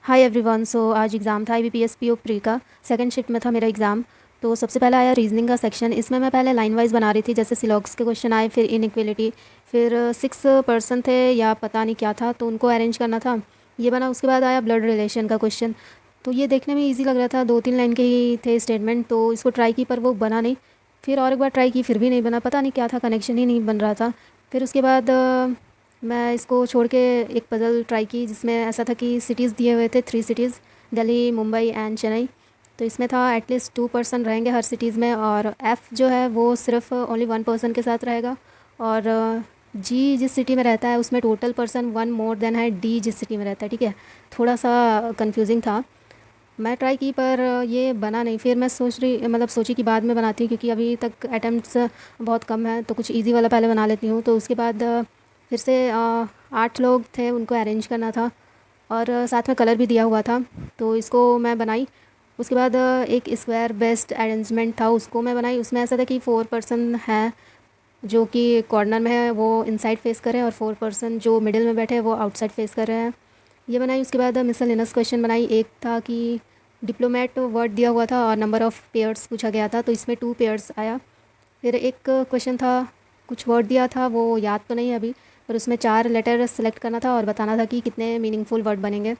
Hi everyone. आज exam था IBPS PO pre का। सेकंड शिफ्ट में था मेरा एग्ज़ाम। तो सबसे पहला आया रीजनिंग का सेक्शन। इसमें मैं पहले लाइन वाइज बना रही थी, जैसे सिलॉक्स के क्वेश्चन आए, फिर इनइक्वलिटी, फिर 6 पर्सन थे या पता नहीं क्या था, तो उनको अरेंज करना था, ये बना। उसके बाद आया ब्लड रिलेशन का क्वेश्चन। तो ये देखने में ईजी लग रहा था, 2-3 लाइन के ही थे स्टेटमेंट, तो इसको ट्राई की पर वो बना नहीं। फिर और एक बार ट्राई की, फिर भी नहीं बना, पता नहीं क्या था, कनेक्शन ही नहीं बन रहा था। फिर उसके बाद मैं इसको छोड़ के एक पज़ल ट्राई की, जिसमें ऐसा था कि सिटीज़ दिए हुए थे, 3 सिटीज़, दिल्ली, मुंबई एंड चेन्नई। तो इसमें था एटलीस्ट 2 पर्सन रहेंगे हर सिटीज़ में, और एफ़ जो है वो सिर्फ ओनली 1 पर्सन के साथ रहेगा। और जी जिस सिटी में रहता है उसमें टोटल पर्सन 1 मोर देन है डी जिस सिटी में रहता है। ठीक है, थोड़ा सा कंफ्यूजिंग था। मैं ट्राई की पर ये बना नहीं। फिर मैं सोची कि बाद में बनाती हूँ, क्योंकि अभी तक अटैम्प्ट्स बहुत कम हैं, तो कुछ इजी वाला पहले बना लेती हूँ। तो उसके बाद फिर से 8 लोग थे, उनको अरेंज करना था, और साथ में कलर भी दिया हुआ था, तो इसको मैं बनाई। उसके बाद एक स्क्वायर बेस्ड अरेंजमेंट था, उसको मैं बनाई। उसमें ऐसा था कि 4 पर्सन हैं जो कि कॉर्नर में है, वो इनसाइड फेस कर रहे हैं, और 4 पर्सन जो मिडिल में बैठे हैं वो आउटसाइड फेस कर रहे हैं। ये बनाई। उसके बाद मिसलेनियस क्वेश्चन बनाई। एक था कि डिप्लोमेट वर्ड दिया हुआ था और नंबर ऑफ़ पेयर्स पूछा गया था, तो इसमें 2 पेयर्स आया। फिर एक क्वेश्चन था, कुछ वर्ड दिया था, वो याद तो नहीं है अभी, पर उसमें 4 लेटर सेलेक्ट करना था और बताना था कि कितने मीनिंगफुल वर्ड बनेंगे।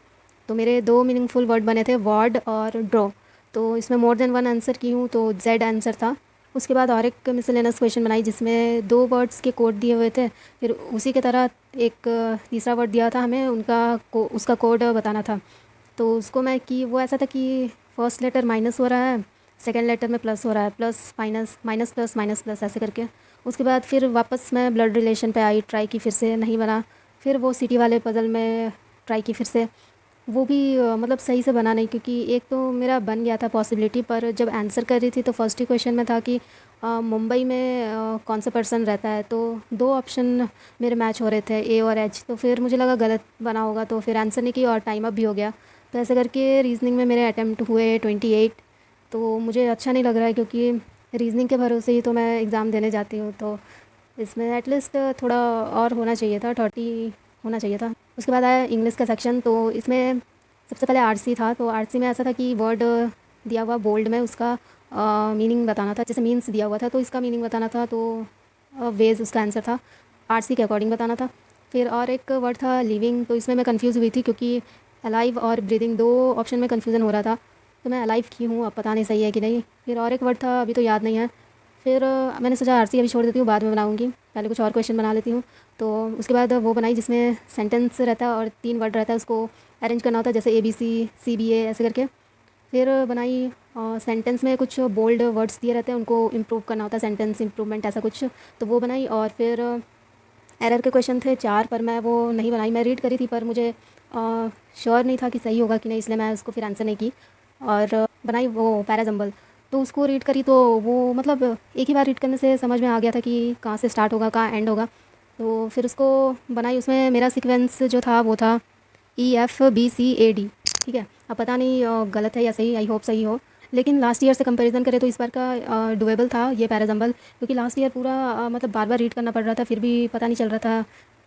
तो मेरे 2 मीनिंगफुल वर्ड बने थे, वॉर्ड और ड्रॉ। तो इसमें मोर देन वन आंसर की हूँ, तो जेड आंसर था। उसके बाद और एक मिसलेनियस क्वेश्चन बनाई, जिसमें 2 वर्ड्स के कोड दिए हुए थे। फिर उसी के तरह एक तीसरा वर्ड दिया था हमें, उसका कोड बताना था। तो उसको मैं कि वो ऐसा था कि फर्स्ट लेटर माइनस हो रहा है, सेकंड लेटर में प्लस हो रहा है, plus minus, minus plus, minus plus, ऐसे करके। उसके बाद फिर वापस मैं ब्लड रिलेशन पे आई, ट्राई की, फिर से नहीं बना। फिर वो सिटी वाले पज़ल में ट्राई की फिर से, वो भी मतलब सही से बना नहीं, क्योंकि एक तो मेरा बन गया था पॉसिबिलिटी, पर जब आंसर कर रही थी तो फर्स्ट ही क्वेश्चन में था कि मुंबई में कौन सा पर्सन रहता है, तो 2 ऑप्शन मेरे मैच हो रहे थे, ए और एच। तो फिर मुझे लगा गलत बना होगा, तो फिर आंसर नहीं की और टाइम अप भी हो गया। तो ऐसे करके रीजनिंग में मेरे अटैम्प्ट हुए 28। तो मुझे अच्छा नहीं लग रहा है, क्योंकि रीजनिंग के भरोसे ही तो मैं एग्ज़ाम देने जाती हूँ। तो इसमें एटलीस्ट थोड़ा और होना चाहिए था, 30 होना चाहिए था। उसके बाद आया इंग्लिश का सेक्शन। तो इसमें सबसे पहले आरसी था। तो आरसी में ऐसा था कि वर्ड दिया हुआ बोल्ड में, उसका मीनिंग बताना था, जैसे मीन्स दिया हुआ था तो इसका मीनिंग बताना था, तो वेज उसका आंसर था, आरसी के अकॉर्डिंग बताना था। फिर और एक वर्ड था लिविंग। तो इसमें मैं कंफ्यूज हुई थी, क्योंकि अलाइव और ब्रीदिंग, 2 ऑप्शन में कन्फ्यूज़न हो रहा था। तो मैं अलाइव की हूँ, अब पता नहीं सही है कि नहीं। फिर और एक वर्ड था, अभी तो याद नहीं है। फिर मैंने सोचा आरसी अभी छोड़ देती हूँ, बाद में बनाऊँगी, पहले कुछ और क्वेश्चन बना लेती हूँ। तो उसके बाद वो बनाई, जिसमें सेंटेंस रहता है और 3 वर्ड रहता है, उसको अरेंज करना होता है, जैसे ABC, CBA, ऐसे करके। फिर बनाई सेंटेंस में कुछ बोल्ड वर्ड्स दिए रहते हैं, उनको इम्प्रूव करना होता है, सेंटेंस इम्प्रूवमेंट ऐसा कुछ। तो वो बनाई। और फिर एरर के क्वेश्चन थे 4, पर मैं वो नहीं बनाई। मैं रीड करी थी, पर मुझे श्योर नहीं था कि सही होगा कि नहीं, इसलिए मैं उसको फिर आंसर नहीं की। और बनाई वो पैराजम्बल। तो उसको रीड करी, तो वो मतलब एक ही बार रीड करने से समझ में आ गया था कि कहाँ से स्टार्ट होगा, कहाँ एंड होगा। तो फिर उसको बनाई। उसमें मेरा सीक्वेंस जो था वो था EFBCAD। ठीक है, अब पता नहीं गलत है या सही, आई होप सही हो। लेकिन लास्ट ईयर से कंपैरिजन करें तो इस बार का डुएबल था ये पैराजम्बल, क्योंकि लास्ट ईयर पूरा मतलब बार बार रीड करना पड़ रहा था, फिर भी पता नहीं चल रहा था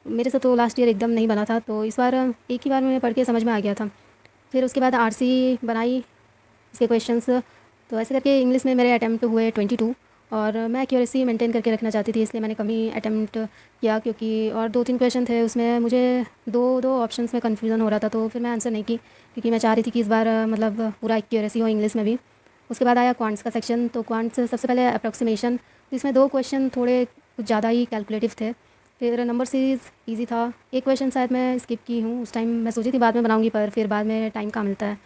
मेरे से। तो लास्ट ईयर एकदम नहीं बना था, तो इस बार एक ही बार में पढ़ के समझ में आ गया था। फिर उसके बाद आरसी बनाई, इसके क्वेश्चंस। तो ऐसे करके इंग्लिश में मेरे अटैम्प्ट हुए 22। और मैं एक्यूरेसी मेंटेन करके रखना चाहती थी, इसलिए मैंने कम ही अटैम्प्ट किया, क्योंकि और 2-3 क्वेश्चन थे उसमें मुझे दो दो ऑप्शंस में कन्फ्यूज़न हो रहा था, तो फिर मैं आंसर नहीं की, क्योंकि मैं चाह रही थी कि इस बार मतलब पूरा एक्यूरेसी हो इंग्लिश में भी। उसके बाद आया क्वांट्स का सेक्शन। तो क्वांट्स सबसे पहले अप्रॉक्सीमेशन। तो इसमें 2 क्वेश्चन थोड़े कुछ ज़्यादा ही कैलकुलेटिव थे। फिर नंबर सीरीज़ ईजी था। एक क्वेश्चन शायद मैं स्किप की हूँ, उस टाइम मैं सोची थी बाद में बनाऊंगी, पर फिर बाद में टाइम कहाँ मिलता है।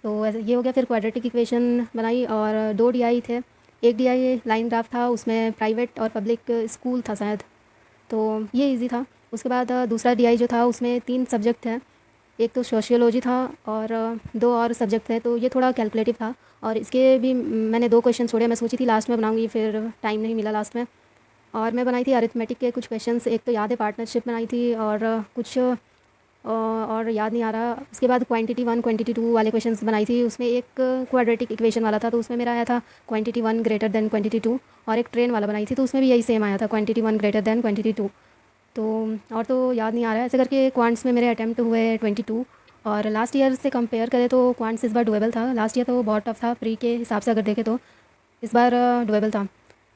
तो ये हो गया। फिर क्वाड्रेटिक इक्वेशन बनाई, और 2 DI थे। एक DI लाइन ग्राफ था, उसमें प्राइवेट और पब्लिक स्कूल था शायद, तो ये इजी था। उसके बाद दूसरा DI जो था उसमें 3 सब्जेक्ट थे। एक तो सोशियोलॉजी था, और 2 और सब्जेक्ट थे, तो ये थोड़ा कैलकुलेटिव था। और इसके भी मैंने 2 क्वेश्चन छोड़े, मैं सोची थी लास्ट में बनाऊंगी, फिर टाइम नहीं मिला लास्ट में। और मैं बनाई थी अरिथमेटिक के कुछ क्वेश्चंस। एक तो याद है पार्टनरशिप बनाई थी, और कुछ और याद नहीं आ रहा। उसके बाद क्वांटिटी 1 क्वांटिटी 2 वाले क्वेश्चंस बनाई थी। उसमें एक क्वाड्रेटिक इक्वेशन वाला था, तो उसमें मेरा आया था क्वांटिटी 1 ग्रेटर देन क्वांटिटी 2। और एक ट्रेन वाला बनाई थी, तो उसमें भी यही सेम आया था, क्वांटिटी 1 ग्रेटर देन क्वांटिटी 2। तो और तो याद नहीं आ रहा है। ऐसे करके क्वांट्स में मेरे अटैम्प्ट हुए 22। और लास्ट ईयर से कंपेयर करें तो क्वांट्स इस बार डुएबल था। लास्ट ईयर तो बहुत टफ था प्री के हिसाब से अगर देखें तो, इस बार डुएबल था।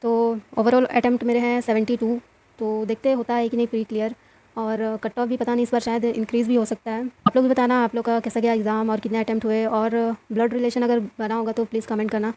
तो ओवरऑल अटैम्प्ट मेरे हैं 72। तो देखते होता है कि नहीं प्री क्लियर। और कट ऑफ भी पता नहीं, इस बार शायद इंक्रीज़ भी हो सकता है। आप लोग भी बताना आप लोग का कैसा गया एग्ज़ाम और कितने अटैम्प्ट हुए, और ब्लड रिलेशन अगर बना होगा तो प्लीज़ कमेंट करना।